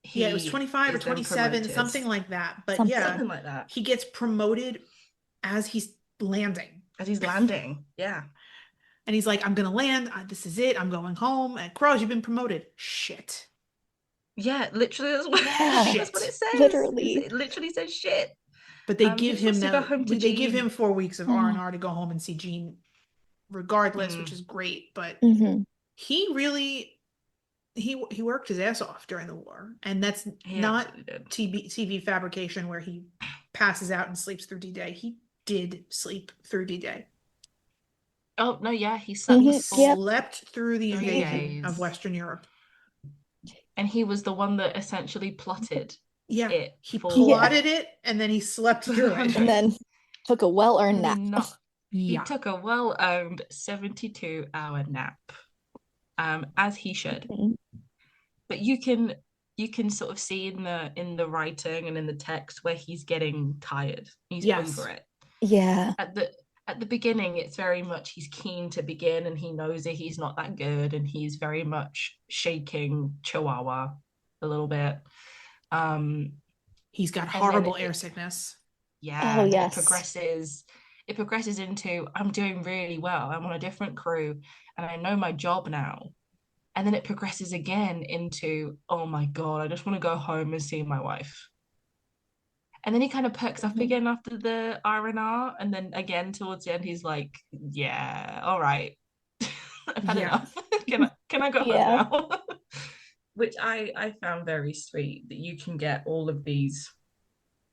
Yeah, it was He 25 or is then 27, promoted. something like that. But Something. yeah, Something like that. he gets promoted as he's landing. As he's landing. Yeah. And he's like, I'm going to land. This is it. I'm going home. And Cross, you've been promoted. Shit. Yeah, literally that's what, Yeah. that's what it says. Literally. It literally says shit. But they He give just him wants to go home to they give Jean. him 4 weeks of Oh. R&R to go home and see Jean regardless, which Mm. is great. But Mhm. he really he worked his ass off during the war, and that's He not absolutely did. TV fabrication where he passes out and sleeps through D-Day. He did sleep through D-Day. Oh no, yeah, he slept Mhm. the full Yep. Slept through the 3 invasion of days. Western Europe. And he was the one that essentially plotted Yeah, it he for plotted it, and then he slept through it. And then took a well-earned nap. He Yeah. took a well-earned 72-hour nap. As he should. Mhm. But you can sort of see in the writing and in the text where he's getting tired. He's Yes. over it. Yeah. At the beginning, it's very much he's keen to begin, and he knows that he's not that good, and he's very much shaking Chihuahua a little bit. He's got And then horrible air sickness. Yeah, Oh, and then yes. it progresses into I'm doing really well. I'm on a different crew, and I know my job now. And then it progresses again into, oh my God, I just want to go home and see my wife. And then he kind of perks up Mhm. again after the R&R. And then again towards the end, he's like, yeah, all right. I've had Yeah. enough. Can I go home Yeah. now? Which I found very sweet, that you can get all of these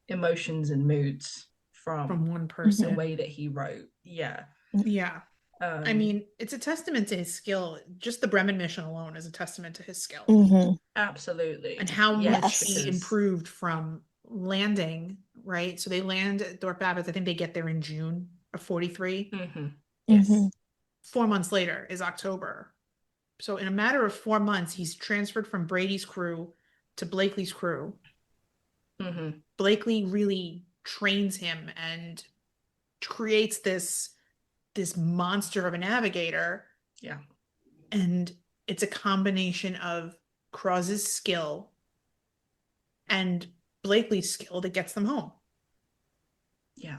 emotions and moods From one the person. way that he wrote. Yeah. Yeah. I mean, it's a testament to his skill. Just the Bremen mission alone is a testament to his skill. Mhm. Absolutely. And how Yes, much he because improved from landing, right? So they land at Thorpe Abbotts. I think they get there in June of 43. Mhm. Yes. Mhm. 4 months later is October. So in a matter of 4 months, he's transferred from Brady's crew to Blakely's crew. Mm-hmm. Blakely really trains him and creates this monster of a navigator. Yeah. And it's a combination of Cros's skill and Blakely's skill that gets them home. Yeah.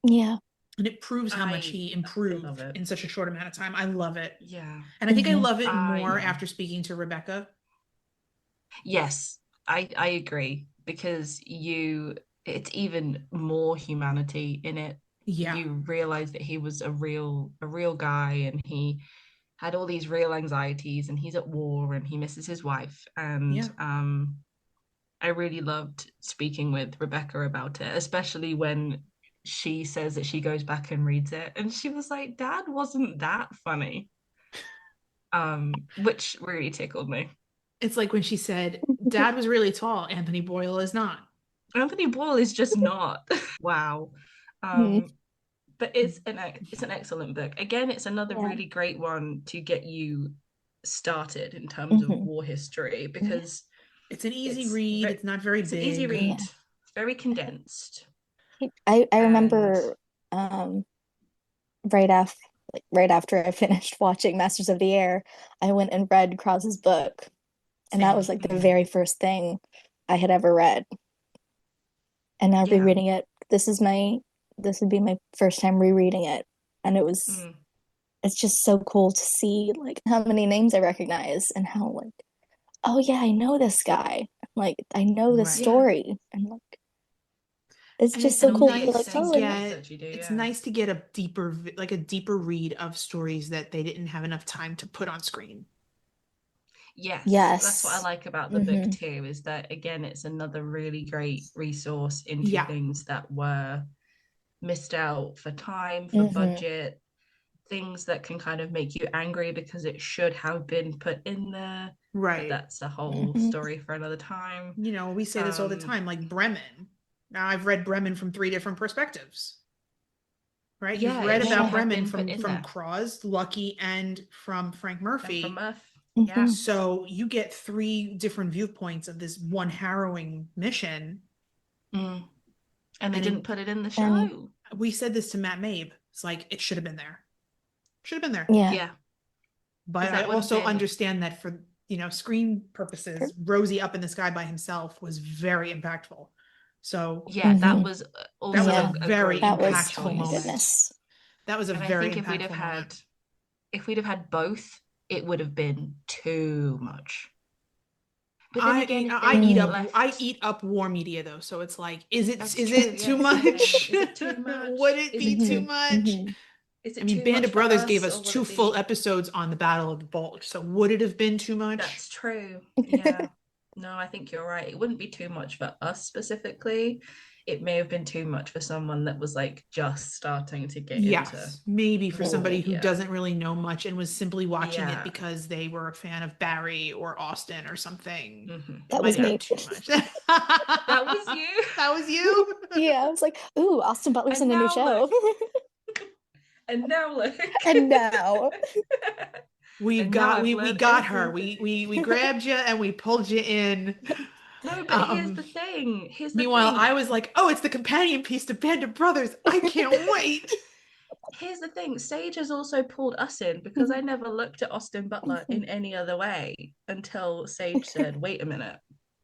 Yeah. And it proves how much he improved love it. in such a short amount of time. I love it. Yeah. And I think I Mhm. love it more Yeah. after speaking to Rebecca. Yes, I agree because it's even more humanity in it. Yeah. You realize that he was a real guy, and he had all these real anxieties, and he's at war and he misses his wife. And Yeah. I really loved speaking with Rebecca about it, especially when she says that she goes back and reads it and she was like, Dad wasn't that funny. Which really tickled me. It's like when she said, Dad was really tall, Anthony Boyle is not. Anthony Boyle is just not. Wow. Mhm. But it's an excellent book. Again, it's another Yeah. really great one to get you started in terms of Mhm. war history, because It's an easy read. It's not very it's an easy big. read. Yeah. It's very condensed. I And remember right after I finished watching Masters of the Air, I went and read Krause's book. And that Same. was like the very first thing I had ever read. And now yeah. rereading it, this would be my first time rereading it. And Mm. it's just so cool to see like how many names I recognize and how like, oh yeah, I know this guy. Like I know this Right. Yeah. story. And like it's And just it's so cool to nice be like, to oh, get you do, it's yeah. nice to get a deeper read of stories that they didn't have enough time to put on screen. Yes, that's what I yes. like about the book too, is that again, it's another really great resource into Yeah. things that were missed out for time, for Mhm. budget, things that can kind of make you angry because it should have been put in there. But Right. that's a whole Mhm. story for another time. You know, we say this all the time, like Bremen. Now I've read Bremen from 3 different perspectives. Right? Yeah, You've read it should about have Bremen been put in from there. Cross, Lucky, and from Frank And from Murphy. Murph. Yeah. Mhm. So you get 3 different viewpoints of this one harrowing mission. Mm. And they And didn't put it in the And show. we said this to Matt Mabe. It's like, it should have been there. Should have been there. yeah. Yeah. But I that would have also been- understand that for, screen purposes, Rosie up in the sky by himself was very impactful. So Yeah, that Mhm. was also that was Yeah. a very That was, impactful oh my moment. goodness. That was a And I very think if we'd have impactful moment. had both, it would have been too much. But then again, if they I eat up war media though, so it's like, is it That's is true, it yeah, too that's the thing. much? Is it too much? Would it Is be it too too much? Mhm. Is I it mean, too Band much of for Brothers gave us, us or would 2 it full be? episodes on the Battle of the Bulge, so would it have been too much? That's true. Yeah. No, I think you're right. It wouldn't be too much for us specifically. It may have been too much for someone that was like just starting to get into Yes, maybe for war somebody who media. doesn't really know much and was simply watching it Yeah. because they were a fan of Barry or Austin or something. Mhm. It That might was have me. been too much. That was you. That was you? Yeah, I was like, ooh, Austin Butler's And in a new now show. And now look. And now. We And now got I've we learned got her. everything. We grabbed you and we pulled you in. No, but here's the thing. Meanwhile, I was like, oh, it's the companion piece to Band of Brothers. I can't wait. Here's the thing. Sage has also pulled us in, because I never looked at Austin Butler in any other way until Sage said, wait a minute.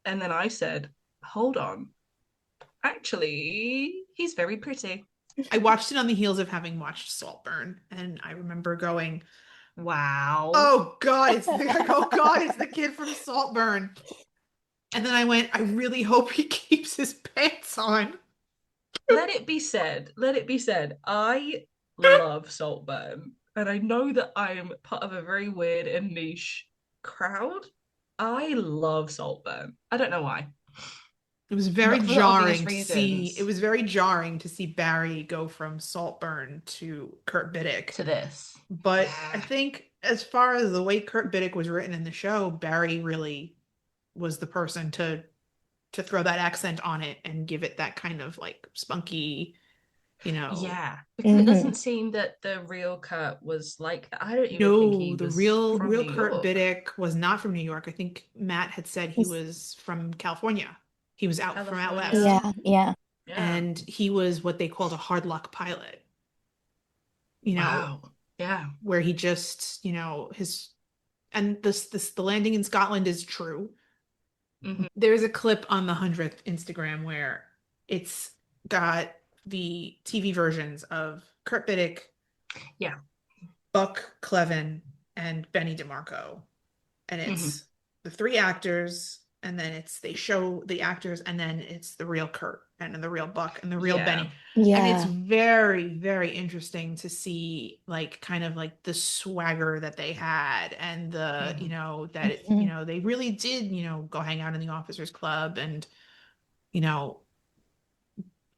And then I said, hold on. Actually, he's very pretty. I watched it on the heels of having watched Saltburn, and I remember going, Wow. oh God, it's the kid from Saltburn. And then I went, I really hope he keeps his pants on. Let it be said, I love Saltburn. And I know that I'm part of a very weird and niche crowd. I love Saltburn. I don't know why. It was very Not for the obvious jarring to see. It was very jarring to see Barry go from Saltburn to Kurt Busiek. To this. But Yeah. I think as far as the way Kurt Busiek was written in the show, Barry really was the person to throw that accent on it and give it that kind of like spunky Yeah, because it doesn't seem that the real Kurt was like that. I don't even think he No, the was from real New Kurt York. Bidick was not from New York. I think Matt had said he was from California. He was out from out west. California. Yeah. And he was what they called a hard luck pilot, Wow. Yeah. where he just, and the landing in Scotland is true. There's a clip on the 100th Instagram where it's got the TV versions of Kurt Bidick, Yeah. Buck Clevin, and Benny DeMarco. And it's the three actors, and then they show the actors, and then it's the real Kurt and the real Buck and the real Benny. Yeah. And it's very, very interesting to see kind of the swagger that they had, and the, they really did, go hang out in the officers club. And,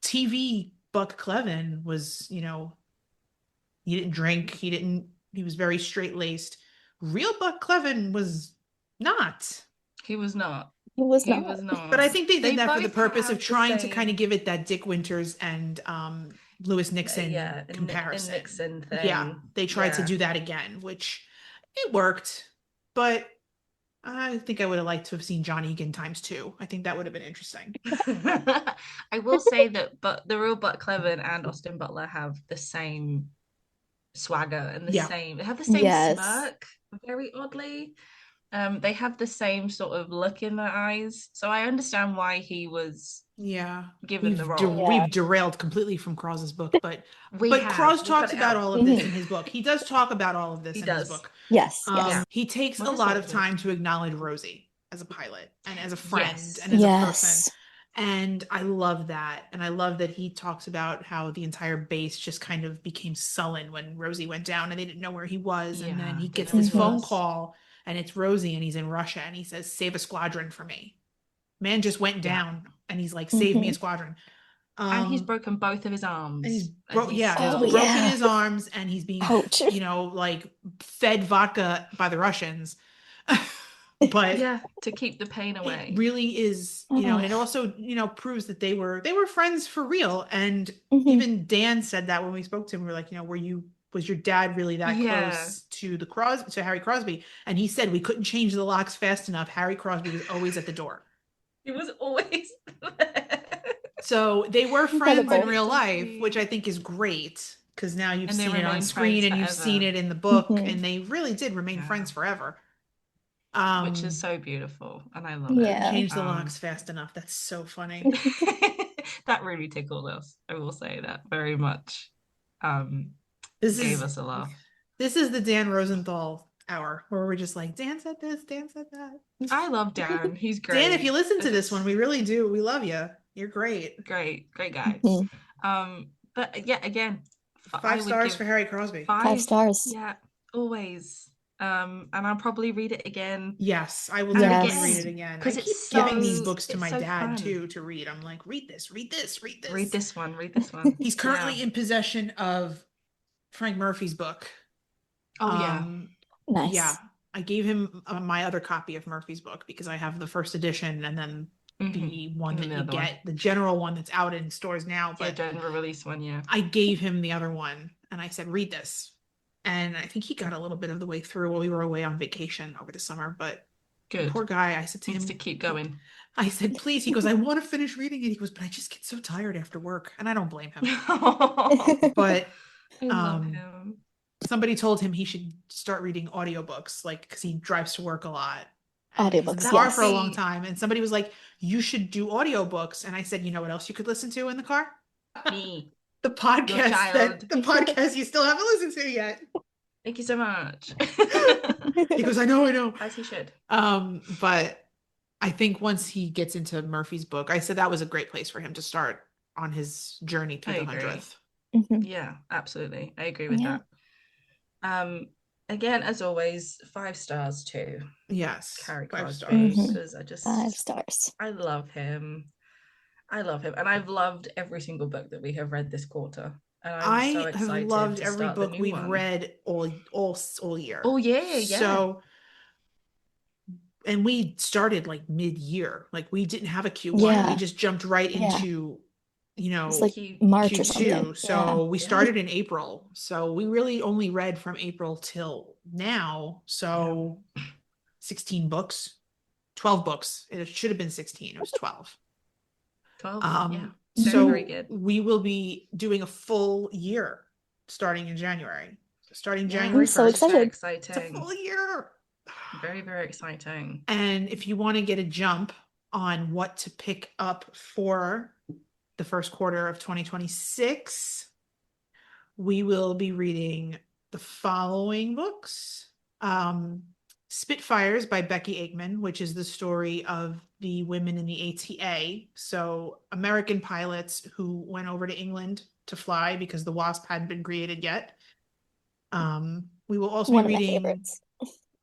TV Buck Clevin was, he didn't drink. He was very straight laced. Real Buck Clevin was not. He was not. He was not. But I think they did that for the purpose of trying to kind of same... give it that Dick Winters and Lewis Nixon comparison. Nixon thing. Yeah, they tried to do that again, which it worked. But I think I would have liked to have seen John Egan ×2. I think that would have been interesting. I will say that, but the real Buck Clevin and Austin Butler have the same swagger and they have the same smirk, very oddly. They have the same sort of look in their eyes. So I understand why he was given the role. We've derailed completely from Krause's book, but Krause talks about all of this in his book. He does talk about all of this in his book. Yes. He takes a lot of time to acknowledge Rosie as a pilot and as a friend and as a person. And I love that. And I love that he talks about how the entire base just kind of became sullen when Rosie went down and they didn't know where he was. And then he gets this phone call and it's Rosie and he's in Russia and he says, "Save a squadron for me." Man just went down and he's like, "Save me a squadron." And he's broken both of his arms. And he's broken his arms and he's being, fed vodka by the Russians. But to keep the pain away. It really is, and it also, proves that they were friends for real. And even Dan said that when we spoke to him, we were like, was your dad really that close to Harry Crosby? And he said we couldn't change the locks fast enough. Harry Crosby was always at the door. He was always there. So they were friends in real life, which I think is great because now you've seen it on screen and you've seen it in the book, and they really did remain friends forever. Which is so beautiful, and I love it. Change the locks fast enough. That's so funny. That really tickled us. I will say that very much. This gave us a laugh. This is the Dan Rosenthal hour where we're just like, Dan said this, Dan said that. I love Dan. He's great. Dan, if you listen to this one, we really do. We love you. You're great. Great guys. But yeah, again, 5 stars for Harry Crosby. 5 stars. Yeah, always. And I'll probably read it again. Yes, I will definitely read it again. Because it's giving these books to my dad too to read. I'm like, read this. Read this one. He's currently in possession of Frank Murphy's book. Nice. Yeah, I gave him my other copy of Murphy's book because I have the first edition and then the one that you get, the general one that's out in stores now. But general release one, I gave him the other one and I said, read this. And I think he got a little bit of the way through while we were away on vacation over the summer. But good. Poor guy, I said to him, to keep going. I said, please. He goes, I want to finish reading it. He goes, but I just get so tired after work. And I don't blame him. But I love him. Somebody told him he should start reading audiobooks, because he drives to work a lot. Audiobooks, in the car for a long time. And somebody was like, you should do audiobooks. And I said, you know what else you could listen to in the car? Me. The podcast you still haven't listened to yet. Thank you so much. He goes, I know. As he should. But I think once he gets into Murphy's book, I said that was a great place for him to start on his journey through the 100th. Yeah, absolutely. I agree with that. Again, as always, 5 stars too. Yes. Harry 5 Crosby, stars. because I just 5 stars. I love him. And I've loved every single book that we have read this quarter. And I'm so excited have loved to every start book the new we've one. read all year. Oh yeah. So, and we started mid-year. We didn't have a Q1. We just jumped right into It's know, like Q- March or Q2. something. So we Yeah. started in April. So we really only read from April till now. So 16 books, 12 books. It should have been 16. It was 12. 12. Yeah. Mhm. Very, So very good. we will be doing a full year starting in January. Starting Yeah, January I'm so 1st. excited. very It's a exciting. full year. Very, very exciting. And if you want to get a jump on what to pick up for the first quarter of 2026, we will be reading the following books. Spitfires by Becky Aikman, which is the story of the women in the ATA. So American pilots who went over to England to fly because the WASP hadn't been created yet. We will also One be of my reading. favorites.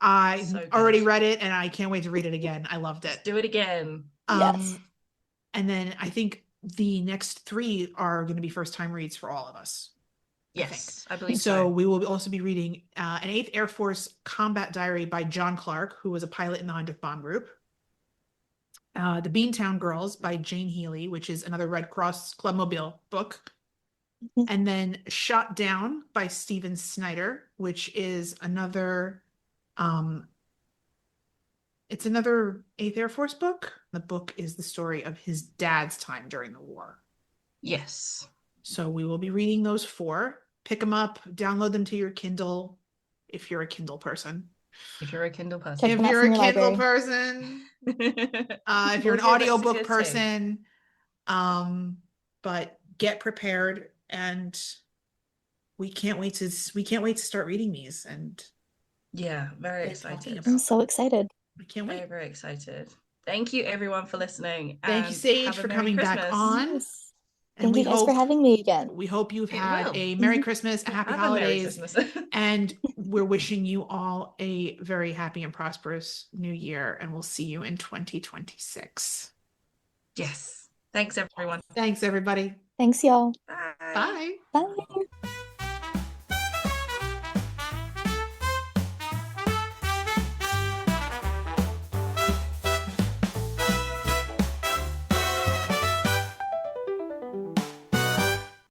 I So good. already read it and I can't wait to read it again. I loved Let's it. do it again. Yes. And then I think the next 3 are going to be first time reads for all of us. Yes, I believe So so. we will also be reading an 8th Air Force Combat Diary by John Clark, who was a pilot in the Hunt Bomb Group. The Beantown Girls by Jane Healy, which is another Red Cross Clubmobile book. Mhm. And then Shot Down by Stephen Snyder, which is another it's another 8th Air Force book. The book is the story of his dad's time during the war. Yes. So we will be reading those 4. Pick them up, download them to your Kindle if you're a Kindle person. If you're a Kindle person. Check If them out you're from a your Kindle library. person, if you're an Audiobooks are audiobook good too. person, but get prepared, and we can't wait to start reading these and Yeah, very get talking excited. about I'm so them. excited. I can't Very, wait. very excited. Thank you everyone for listening. Thank you, And Sage, have a for Merry coming back Christmas. on. Yes. And Thank we you guys for hope having me again. you've It had will. a Merry Christmas, a happy Have a Merry holidays, Christmas. and we're wishing you all a very happy and prosperous new year, and we'll see you in 2026. Yes. Thanks everyone. Thanks, everybody. Thanks, y'all. Bye. Bye. Bye.